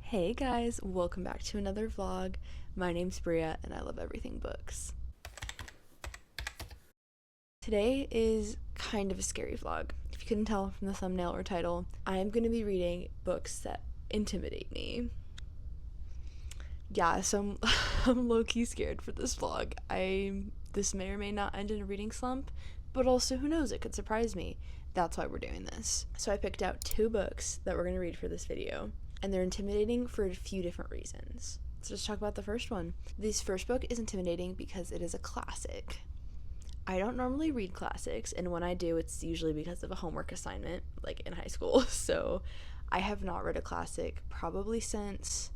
Hey guys, welcome back to another vlog. My name's Bria and I love everything books. Today is kind of a scary vlog. If you couldn't tell from the thumbnail or title, I am going to be reading books that intimidate me. Yeah, so I'm low-key scared for this vlog. This may or may not end in a reading slump, but also who knows, it could surprise me. That's why we're doing this. So I picked out 2 books that we're going to read for this video, and they're intimidating for a few different reasons. Let's just talk about the first one. This first book is intimidating because it is a classic. I don't normally read classics, and when I do, it's usually because of a homework assignment, like in high school. So I have not read a classic probably since,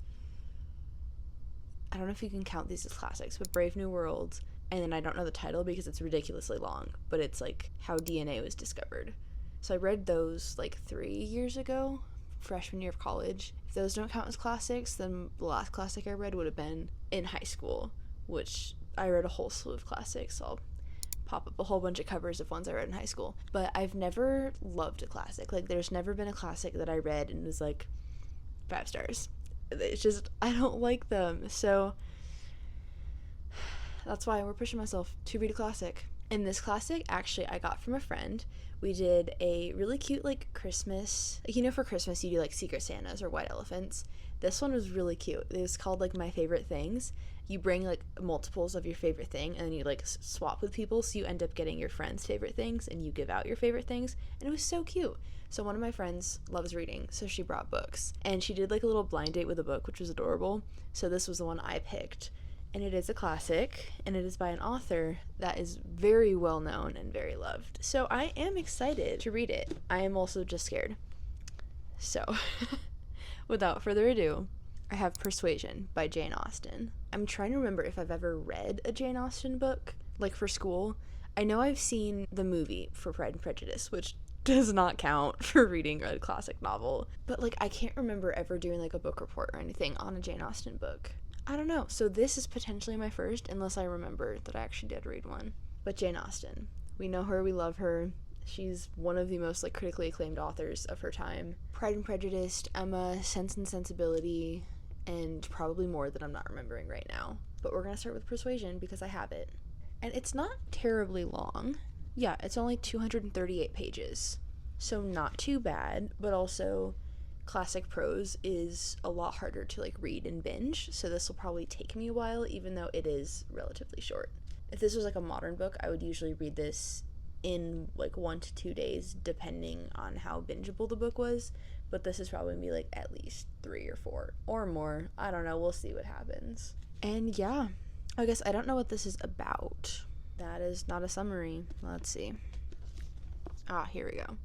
I don't know if you can count these as classics, but Brave New World, and then I don't know the title because it's ridiculously long, but it's like How DNA Was Discovered. So I read those like 3 years ago, freshman year of college. If those don't count as classics, then the last classic I read would have been in high school, which I read a whole slew of classics. So I'll pop up a whole bunch of covers of ones I read in high school. But I've never loved a classic. Like, there's never been a classic that I read and was like 5 stars. It's just, I don't like them. So that's why we're pushing myself to read a classic. And this classic, actually, I got from a friend. We did a really cute, like, Christmas, like, you know, for Christmas you do, like, Secret Santas or White Elephants. This one was really cute. It was called, like, My Favorite Things. You bring, like, multiples of your favorite thing, and then you, like, swap with people, so you end up getting your friend's favorite things, and you give out your favorite things, and it was so cute. So one of my friends loves reading, so she brought books, and she did, like, a little blind date with a book, which was adorable. So this was the one I picked. And it is a classic, and it is by an author that is very well known and very loved. So I am excited to read it. I am also just scared. So, without further ado, I have Persuasion by Jane Austen. I'm trying to remember if I've ever read a Jane Austen book, like for school. I know I've seen the movie for Pride and Prejudice, which does not count for reading a classic novel. But, like, I can't remember ever doing, like, a book report or anything on a Jane Austen book. I don't know. So this is potentially my first, unless I remember that I actually did read one. But Jane Austen. We know her, we love her. She's one of the most, like, critically acclaimed authors of her time. Pride and Prejudice, Emma, Sense and Sensibility, and probably more that I'm not remembering right now. But we're going to start with Persuasion because I have it. And it's not terribly long. Yeah, it's only 238 pages. So not too bad, but also classic prose is a lot harder to, like, read and binge, so this will probably take me a while, even though it is relatively short. If this was like a modern book, I would usually read this in like 1 to 2 days, depending on how bingeable the book was, but this is probably gonna be like at least 3 or 4 or more. I don't know, we'll see what happens. And yeah, I guess I don't know what this is about. That is not a summary. Let's see. Here we go.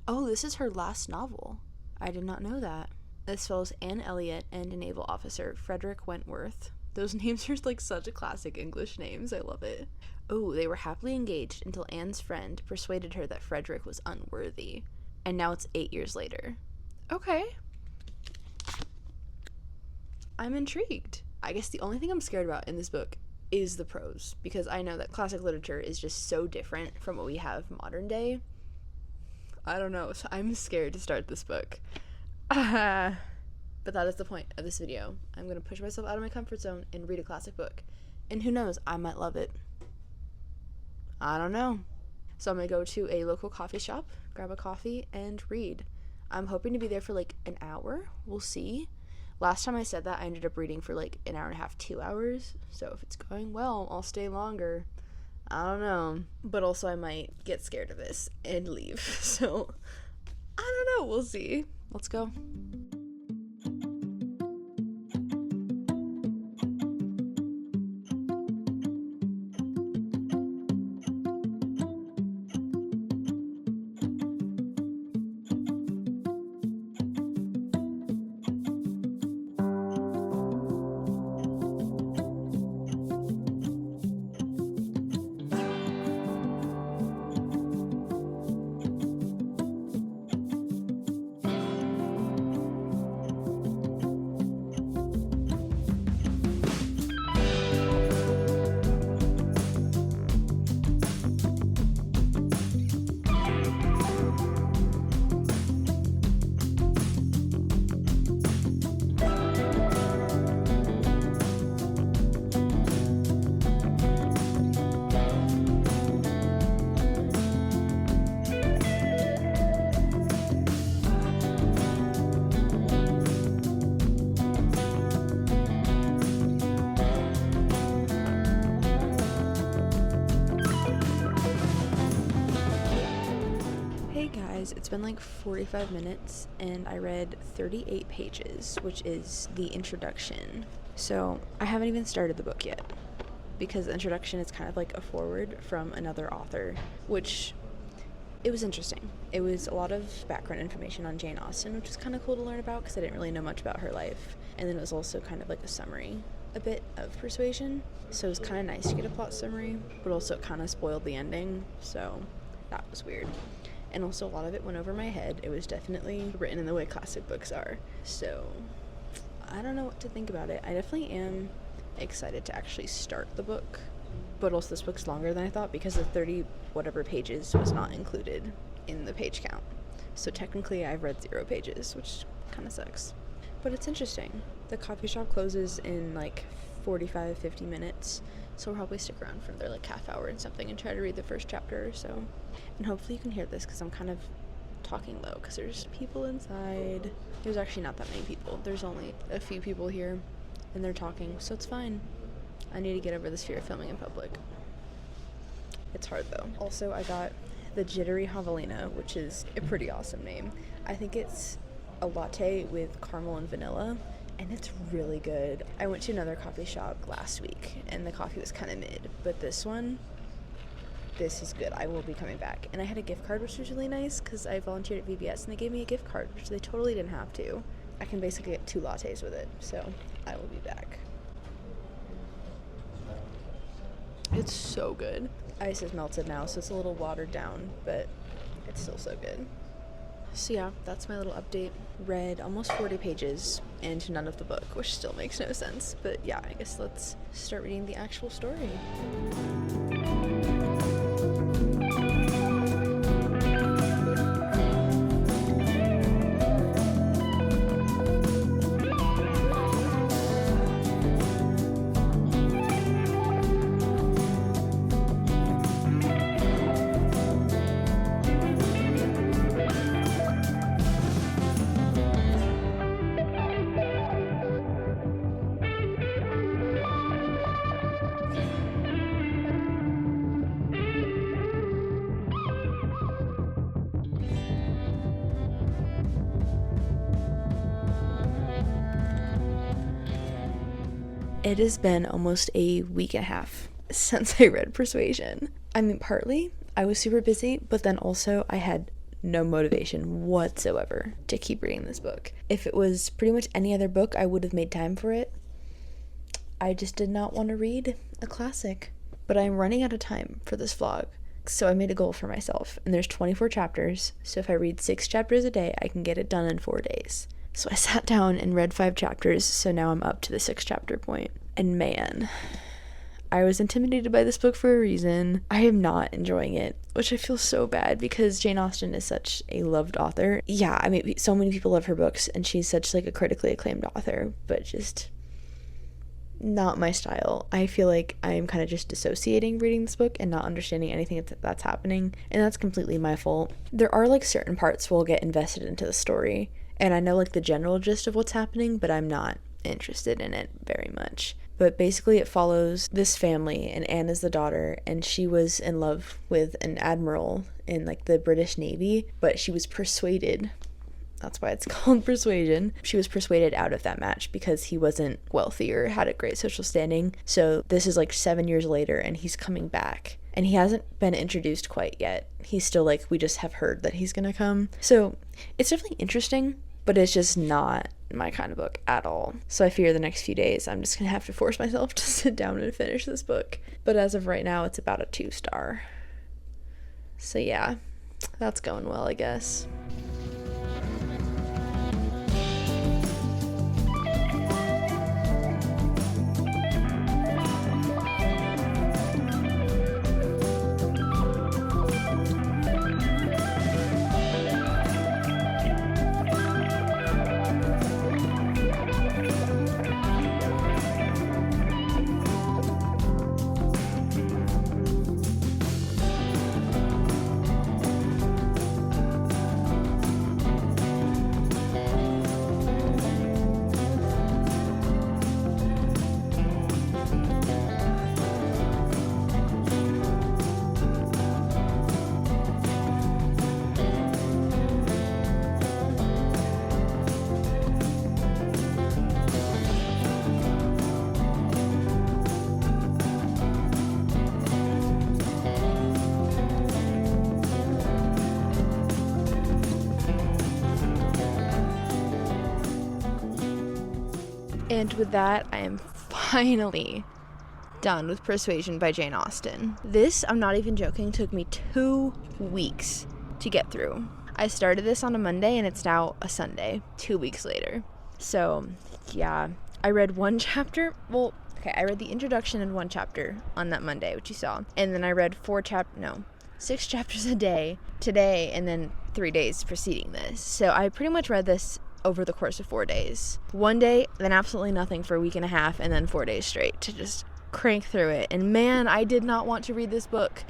Oh, this is her last novel. I did not know that. This follows Anne Elliot and a naval officer, Frederick Wentworth. Those names are like such a classic English names. I love it. Oh, they were happily engaged until Anne's friend persuaded her that Frederick was unworthy. And now it's 8 years later. Okay. I'm intrigued. I guess the only thing I'm scared about in this book is the prose, because I know that classic literature is just so different from what we have modern day. I don't know, so I'm scared to start this book. But that is the point of this video. I'm going to push myself out of my comfort zone and read a classic book. And who knows, I might love it. I don't know. So I'm going to go to a local coffee shop, grab a coffee, and read. I'm hoping to be there for like an hour. We'll see. Last time I said that, I ended up reading for like an hour and a half, 2 hours. So if it's going well, I'll stay longer. I don't know, but also I might get scared of this and leave, so I don't know, we'll see. Let's go. been like 45 minutes and I read 38 pages, which is the introduction. So I haven't even started the book yet because the introduction is kind of like a foreword from another author, which it was interesting. It was a lot of background information on Jane Austen, which is kind of cool to learn about because I didn't really know much about her life. And then it was also kind of like a summary, a bit of Persuasion. So it was kind of nice to get a plot summary, but also it kind of spoiled the ending. So that was weird. And also a lot of it went over my head. It was definitely written in the way classic books are. So I don't know what to think about it. I definitely am excited to actually start the book. But also this book's longer than I thought because the 30 whatever pages was not included in the page count. So technically I've read 0 pages, which kind of sucks. But it's interesting. The coffee shop closes in like 45-50 minutes. So we'll probably stick around for another like half hour and something and try to read the first chapter or so. And hopefully you can hear this because I'm kind of talking low because there's people inside. There's actually not that many people. There's only a few people here and they're talking, so it's fine. I need to get over this fear of filming in public. It's hard though. Also, I got the Jittery Javelina, which is a pretty awesome name. I think it's a latte with caramel and vanilla, and it's really good. I went to another coffee shop last week, and the coffee was kind of mid, but this is good. I will be coming back. And I had a gift card, which was really nice, because I volunteered at VBS, and they gave me a gift card, which they totally didn't have to. I can basically get 2 lattes with it, so I will be back. It's so good. Ice is melted now, so it's a little watered down, but it's still so good. So yeah, that's my little update. Read almost 40 pages and none of the book, which still makes no sense. But yeah, I guess let's start reading the actual story. It has been almost a week and a half since I read Persuasion. I mean, partly I was super busy, but then also I had no motivation whatsoever to keep reading this book. If it was pretty much any other book, I would have made time for it. I just did not want to read a classic. But I'm running out of time for this vlog, so I made a goal for myself, and there's 24 chapters, so if I read 6 chapters a day, I can get it done in 4 days. So I sat down and read 5 chapters, so now I'm up to the 6 chapter point. And man, I was intimidated by this book for a reason. I am not enjoying it, which I feel so bad because Jane Austen is such a loved author. Yeah, I mean, so many people love her books, and she's such like a critically acclaimed author, but just not my style. I feel like I'm kind of just dissociating reading this book and not understanding anything that's happening, and that's completely my fault. There are like certain parts where I'll get invested into the story, and I know like the general gist of what's happening, but I'm not interested in it very much. But basically it follows this family, and Anne is the daughter, and she was in love with an admiral in like the British Navy, but she was persuaded, that's why it's called Persuasion, she was persuaded out of that match because he wasn't wealthy or had a great social standing. So this is like 7 years later, and he's coming back, and he hasn't been introduced quite yet. He's still like, we just have heard that he's gonna come. So it's definitely interesting, but it's just not my kind of book at all. So I fear the next few days I'm just gonna have to force myself to sit down and finish this book. But as of right now, it's about a 2-star. So yeah, that's going well, I guess. And with that, I am finally done with Persuasion by Jane Austen. This, I'm not even joking, took me 2 weeks to get through. I started this on a Monday and it's now a Sunday, 2 weeks later. So, yeah, I read 1 chapter. Well, okay, I read the introduction and 1 chapter on that Monday, which you saw. And then I read 6 chapters a day today, and then 3 days preceding this. So I pretty much read this over the course of 4 days. 1 day, then absolutely nothing for a week and a half, and then 4 days straight to just crank through it. And man, I did not want to read this book.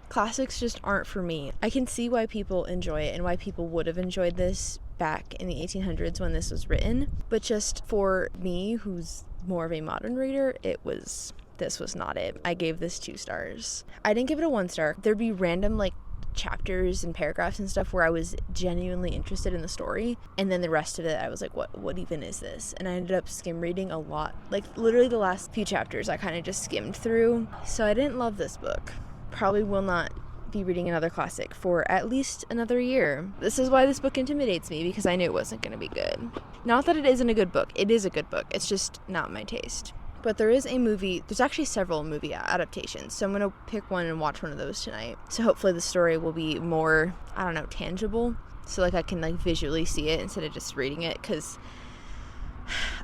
Classics just aren't for me. I can see why people enjoy it and why people would have enjoyed this back in the 1800s when this was written, but just for me, who's more of a modern reader, this was not it. I gave this 2 stars. I didn't give it a 1 star. There'd be random chapters and paragraphs and stuff where I was genuinely interested in the story, and then the rest of it I was like, what even is this? And I ended up skim reading a lot. Literally the last few chapters I kind of just skimmed through. So I didn't love this book. Probably will not be reading another classic for at least another year. This is why this book intimidates me, because I knew it wasn't going to be good. Not that it isn't a good book. It is a good book. It's just not my taste. But there's actually several movie adaptations, so I'm going to pick one and watch one of those tonight. So hopefully the story will be more, tangible, so I can visually see it instead of just reading it, because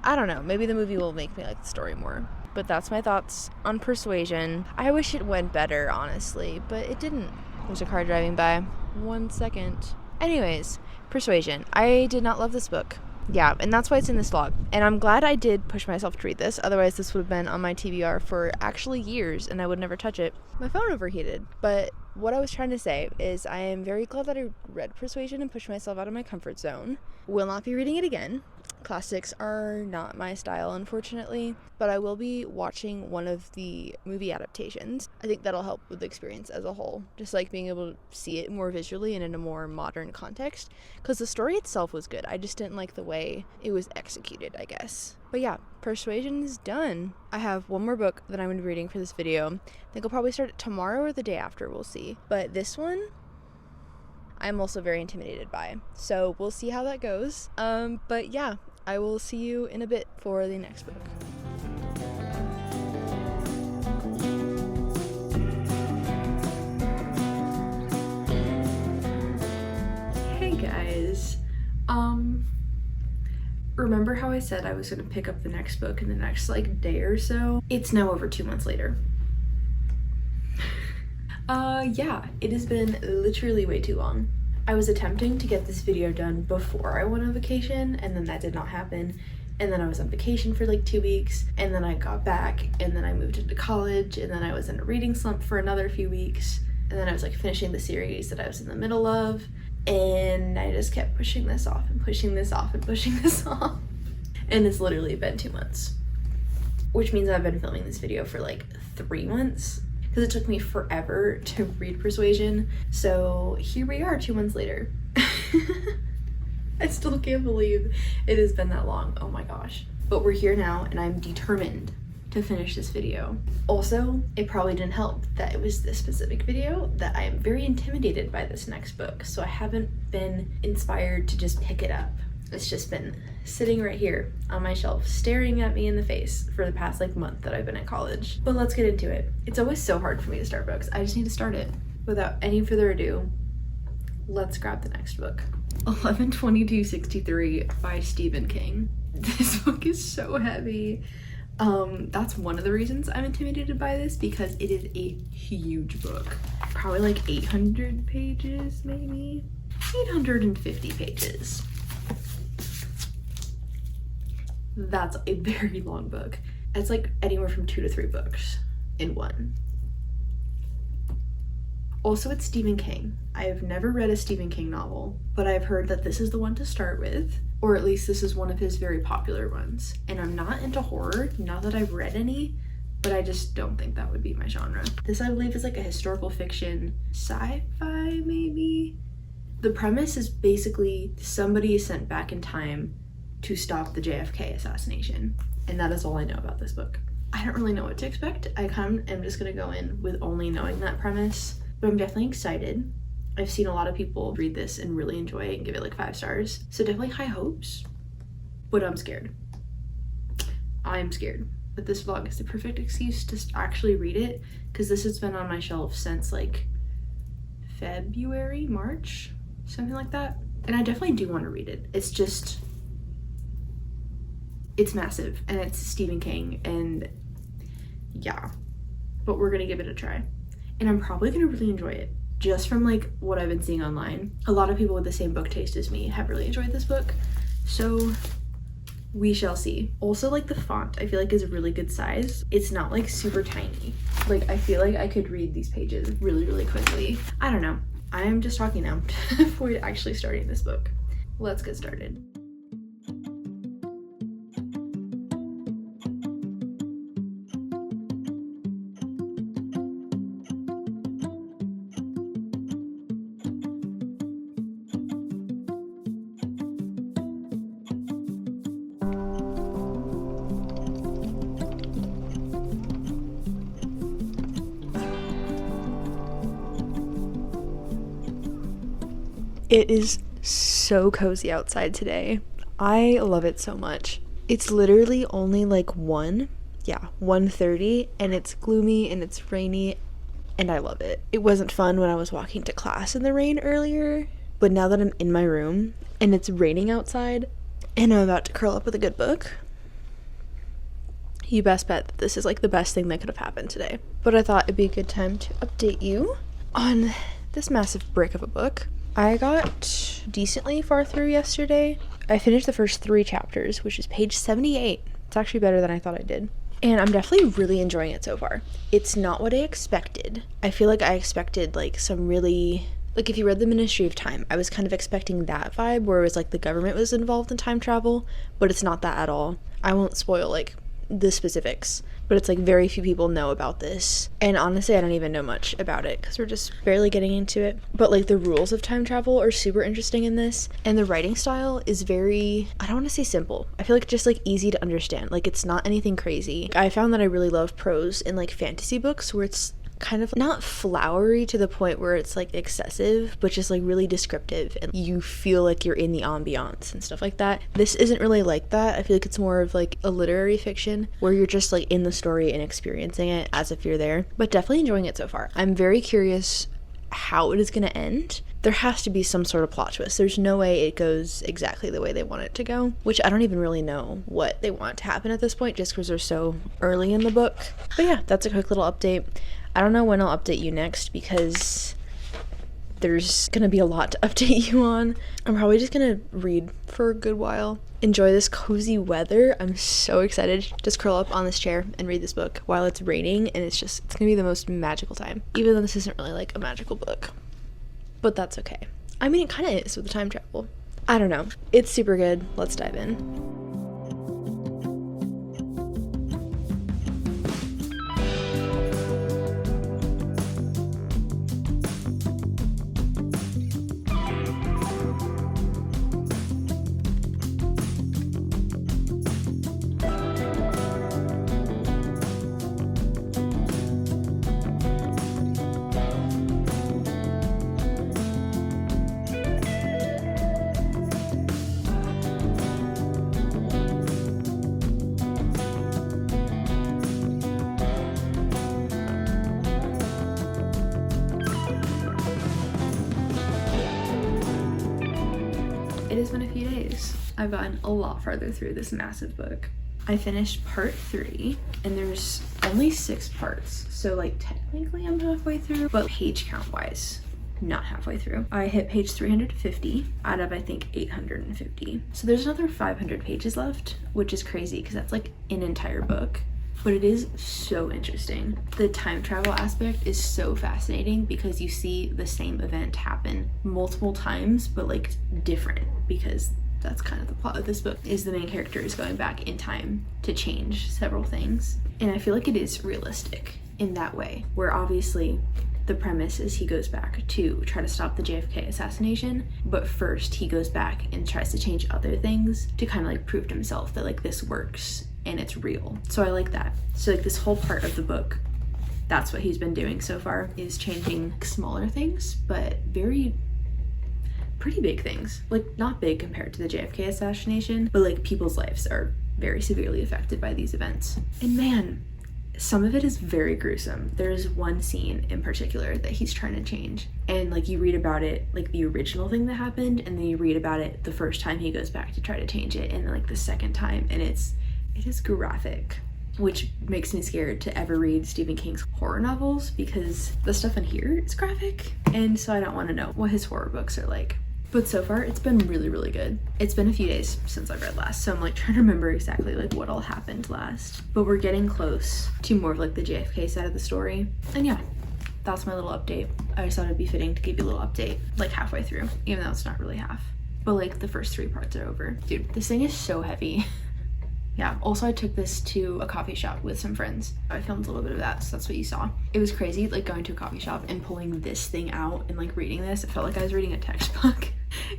I don't know, maybe the movie will make me like the story more. But that's my thoughts on Persuasion. I wish it went better, honestly, but it didn't. There's a car driving by. 1 second. Anyways, Persuasion. I did not love this book. Yeah, and that's why it's in this vlog. And I'm glad I did push myself to read this. Otherwise, this would have been on my TBR for actually years, and I would never touch it. My phone overheated. But what I was trying to say is I am very glad that I read Persuasion and pushed myself out of my comfort zone. Will not be reading it again. Classics are not my style, unfortunately, but I will be watching one of the movie adaptations. I think that'll help with the experience as a whole, just being able to see it more visually and in a more modern context, because the story itself was good. I just didn't like the way it was executed, I guess. But yeah, Persuasion is done. I have one more book that I'm going to be reading for this video. I think I'll probably start it tomorrow or the day after, we'll see. But this one, I'm also very intimidated by, so we'll see how that goes. But yeah, I will see you in a bit for the next book. Hey guys, remember how I said I was going to pick up the next book in the next day or so? It's now over 2 months later. Yeah, it has been literally way too long. I was attempting to get this video done before I went on vacation, and then that did not happen. And then I was on vacation for 2 weeks, and then I got back, and then I moved into college, and then I was in a reading slump for another few weeks, and then I was finishing the series that I was in the middle of, and I just kept pushing this off and pushing this off and pushing this off. And it's literally been 2 months, which means I've been filming this video for 3 months, because it took me forever to read Persuasion. So here we are 2 months later. I still can't believe it has been that long. Oh my gosh. But we're here now, and I'm determined to finish this video. Also, it probably didn't help that it was this specific video that I am very intimidated by this next book, so I haven't been inspired to just pick it up. It's just been sitting right here on my shelf, staring at me in the face for the past month that I've been at college. But let's get into it. It's always so hard for me to start books. I just need to start it. Without any further ado, let's grab the next book. 11/22/63 by Stephen King. This book is so heavy. That's one of the reasons I'm intimidated by this, because it is a huge book. Probably 800 pages, maybe? 850 pages. That's a very long book. It's anywhere from 2 to 3 books in one. Also, it's Stephen King. I have never read a Stephen King novel, but I've heard that this is the one to start with, or at least this is one of his very popular ones. And I'm not into horror, not that I've read any, but I just don't think that would be my genre. This, I believe, is a historical fiction, sci-fi maybe? The premise is basically somebody is sent back in time to stop the JFK assassination, and that is all I know about this book. I don't really know what to expect. I kind of am just gonna go in with only knowing that premise, but I'm definitely excited. I've seen a lot of people read this and really enjoy it and give it 5 stars, so definitely high hopes. but I'm scared. I'm scared. But this vlog is the perfect excuse to actually read it, because this has been on my shelf since like February, March, something like that. And I definitely do want to read it. It's just, it's massive, and it's Stephen King, and yeah, but we're gonna give it a try. And I'm probably gonna really enjoy it, just from like what I've been seeing online. A lot of people with the same book taste as me have really enjoyed this book, so we shall see. Also, like, the font I feel like is a really good size. It's not like super tiny. Like, I feel like I could read these pages really quickly. I don't know. I am just talking now before actually starting this book. Let's get started. It is so cozy outside today. I love it so much. It's literally only like 1:30, and it's gloomy and it's rainy, and I love it. It wasn't fun when I was walking to class in the rain earlier, but now that I'm in my room and it's raining outside and I'm about to curl up with a good book, you best bet that this is like the best thing that could have happened today. But I thought it'd be a good time to update you on this massive brick of a book. I got decently far through yesterday. I finished the first 3 chapters, which is page 78. It's actually better than I thought I did. And I'm definitely really enjoying it so far. It's not what I expected. I feel like I expected like some really, like if you read The Ministry of Time, I was kind of expecting that vibe where it was like the government was involved in time travel, but it's not that at all. I won't spoil like the specifics, but it's like very few people know about this, and honestly I don't even know much about it because we're just barely getting into it. But like the rules of time travel are super interesting in this, and the writing style is very, I don't want to say simple, I feel like just like easy to understand. Like it's not anything crazy. I found that I really love prose in like fantasy books where it's kind of not flowery to the point where it's like excessive, but just like really descriptive and you feel like you're in the ambiance and stuff like that. This isn't really like that. I feel like it's more of like a literary fiction where you're just like in the story and experiencing it as if you're there, but definitely enjoying it so far. I'm very curious how it is going to end. There has to be some sort of plot twist. There's no way it goes exactly the way they want it to go, which I don't even really know what they want to happen at this point just because they're so early in the book. But yeah, that's a quick little update. I don't know when I'll update you next because there's gonna be a lot to update you on. I'm probably just gonna read for a good while. Enjoy this cozy weather. I'm so excited to just curl up on this chair and read this book while it's raining, and it's gonna be the most magical time, even though this isn't really like a magical book, but that's okay. I mean, it kind of is with the time travel. I don't know. It's super good. Let's dive in. It has been a few days. I've gotten a lot farther through this massive book. I finished part 3, and there's only 6 parts, so like technically I'm halfway through, but page count wise, not halfway through. I hit page 350 out of I think 850. So there's another 500 pages left, which is crazy because that's like an entire book. But it is so interesting. The time travel aspect is so fascinating because you see the same event happen multiple times, but like different, because that's kind of the plot of this book, is the main character is going back in time to change several things. And I feel like it is realistic in that way, where obviously the premise is he goes back to try to stop the JFK assassination, but first he goes back and tries to change other things to kind of like prove to himself that like this works and it's real. So I like that. So like this whole part of the book, that's what he's been doing so far, is changing smaller things, but very pretty big things. Like, not big compared to the JFK assassination, but like people's lives are very severely affected by these events. And man, some of it is very gruesome. There's one scene in particular that he's trying to change, and like you read about it, like the original thing that happened, and then you read about it the first time he goes back to try to change it, and then like the second time, and it is graphic, which makes me scared to ever read Stephen King's horror novels because the stuff in here is graphic, and so I don't want to know what his horror books are like. But so far it's been really, really good. It's been a few days since I've read last, so I'm like trying to remember exactly like what all happened last. But we're getting close to more of like the JFK side of the story. And yeah, that's my little update. I just thought it'd be fitting to give you a little update like halfway through, even though it's not really half. But like the first 3 parts are over. Dude, this thing is so heavy. Yeah, also I took this to a coffee shop with some friends. I filmed a little bit of that, so that's what you saw. It was crazy, like going to a coffee shop and pulling this thing out and like reading this. It felt like I was reading a textbook.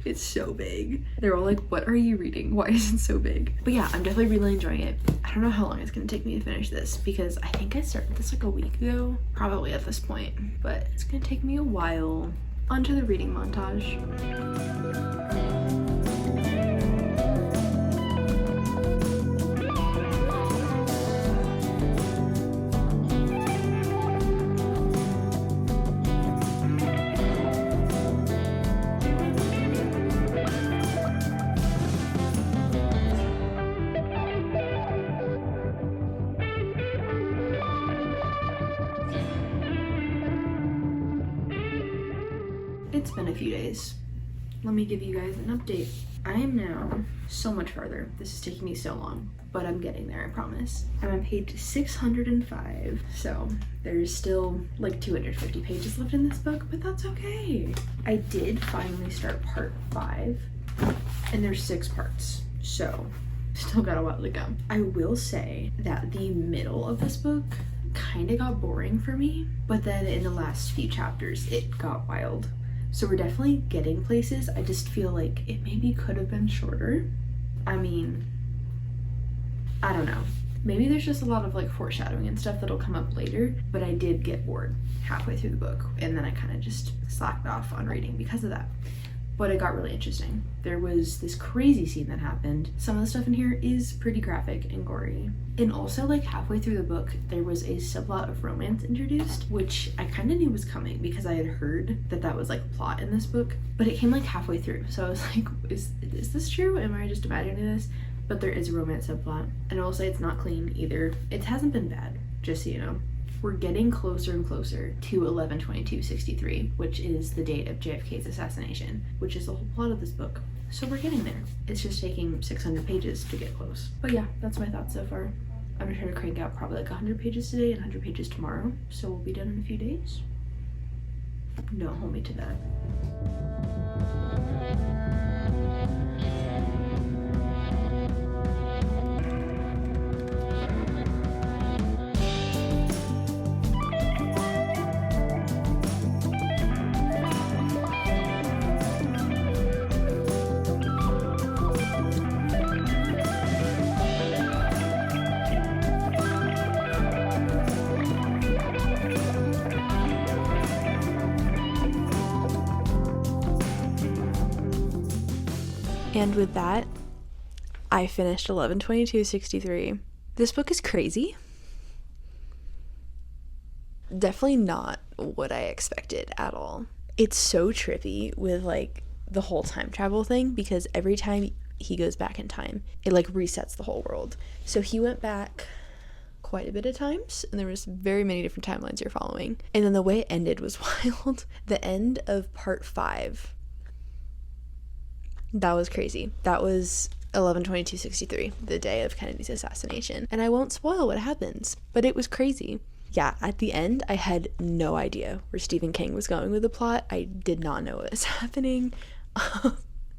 It's so big. They were all like, what are you reading? Why is it so big? But yeah, I'm definitely really enjoying it. I don't know how long it's gonna take me to finish this because I think I started this like a week ago, probably at this point, but it's gonna take me a while. Onto the reading montage. It's been a few days. Let me give you guys an update. I am now so much farther. This is taking me so long, but I'm getting there, I promise. I'm on page 605, so there's still like 250 pages left in this book, but that's okay. I did finally start part 5, and there's 6 parts, so still got a while to go. I will say that the middle of this book kind of got boring for me, but then in the last few chapters, it got wild. So we're definitely getting places. I just feel like it maybe could have been shorter. I mean, I don't know. Maybe there's just a lot of like foreshadowing and stuff that'll come up later, but I did get bored halfway through the book, and then I kind of just slacked off on reading because of that. But it got really interesting. There was this crazy scene that happened. Some of the stuff in here is pretty graphic and gory. And also like halfway through the book, there was a subplot of romance introduced, which I kind of knew was coming because I had heard that that was like a plot in this book, but it came like halfway through. So I was like, is this true? Am I just imagining this? But there is a romance subplot. And I will say it's not clean either. It hasn't been bad, just so you know. We're getting closer and closer to 11/22/63, which is the date of JFK's assassination, which is the whole plot of this book. So we're getting there. It's just taking 600 pages to get close. But yeah, that's my thoughts so far. I'm gonna try to crank out probably like 100 pages today and 100 pages tomorrow, so we'll be done in a few days. Don't hold me to that. And with that, I finished 11/22/63. This book is crazy. Definitely not what I expected at all. It's so trippy with like the whole time travel thing, because every time he goes back in time, it like resets the whole world. So he went back quite a bit of times, and there was very many different timelines you're following. And then the way it ended was wild. The end of part 5. That was crazy. That was 11/22/63, the day of Kennedy's assassination. And I won't spoil what happens, but it was crazy. Yeah, at the end, I had no idea where Stephen King was going with the plot. I did not know what was happening.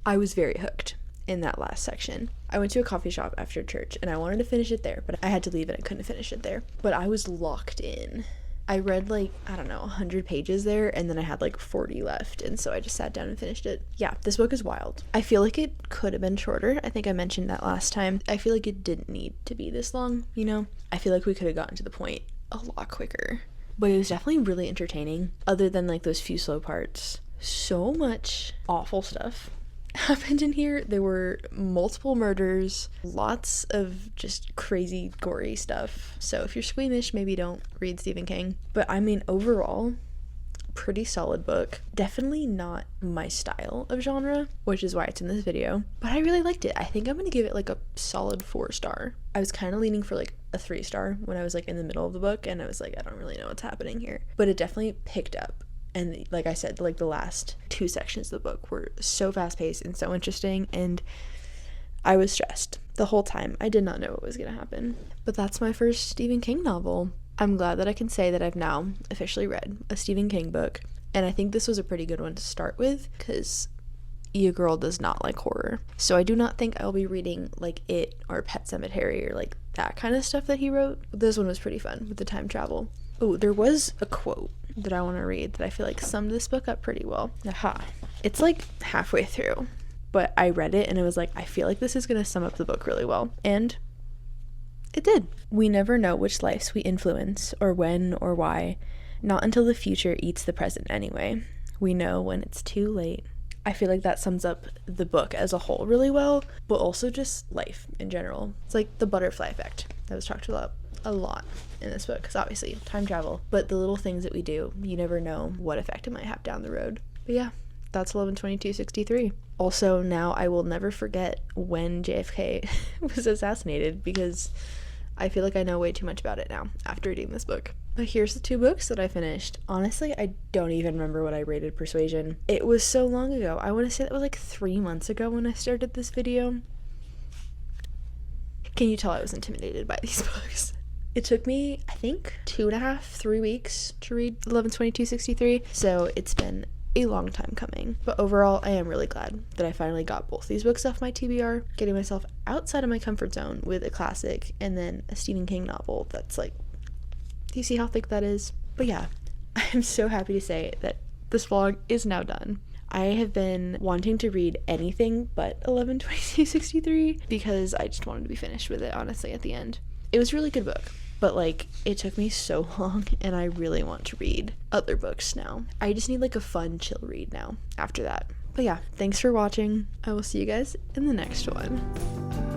I was very hooked in that last section. I went to a coffee shop after church, and I wanted to finish it there, but I had to leave and I couldn't finish it there. But I was locked in. I read like, I don't know, 100 pages there, and then I had like 40 left, and so I just sat down and finished it. Yeah, this book is wild. I feel like it could have been shorter. I think I mentioned that last time. I feel like it didn't need to be this long, you know? I feel like we could have gotten to the point a lot quicker. But it was definitely really entertaining, other than like those few slow parts. So much awful stuff happened in here. There were multiple murders, lots of just crazy gory stuff. So if you're squeamish, maybe don't read Stephen King. But I mean, overall, pretty solid book. Definitely not my style of genre, which is why it's in this video, but I really liked it. I think I'm gonna give it like a solid 4-star. I was kind of leaning for like a 3-star when I was like in the middle of the book, and I was like, I don't really know what's happening here, but it definitely picked up. And like I said, like the last 2 sections of the book were so fast-paced and so interesting, and I was stressed the whole time. I did not know what was gonna happen. But that's my first Stephen King novel. I'm glad that I can say that I've now officially read a Stephen King book, and I think this was a pretty good one to start with because your girl does not like horror. So I do not think I'll be reading like It or Pet Sematary or like that kind of stuff that he wrote. But this one was pretty fun with the time travel. Oh, there was a quote that I want to read that I feel like summed this book up pretty well. Aha. It's like halfway through, but I read it and it was like, I feel like this is going to sum up the book really well. And it did. We never know which lives we influence, or when, or why. Not until the future eats the present anyway. We know when it's too late. I feel like that sums up the book as a whole really well, but also just life in general. It's like the butterfly effect that was talked about a lot in this book, because obviously time travel, but the little things that we do, you never know what effect it might have down the road. But yeah, that's 11/22/63. Also, now I will never forget when JFK was assassinated, because I feel like I know way too much about it now after reading this book. But here's the 2 books that I finished. Honestly, I don't even remember what I rated Persuasion. It was so long ago. I want to say that was like 3 months ago when I started this video. Can you tell I was intimidated by these books? It took me, I think, 2.5, 3 weeks to read 11/22/63. So it's been a long time coming. But overall, I am really glad that I finally got both these books off my TBR, getting myself outside of my comfort zone with a classic and then a Stephen King novel that's like, do you see how thick that is? But yeah, I'm so happy to say that this vlog is now done. I have been wanting to read anything but 11/22/63 because I just wanted to be finished with it, honestly, at the end. It was a really good book, but like it took me so long, and I really want to read other books now. I just need like a fun chill read now after that. But yeah, thanks for watching. I will see you guys in the next one.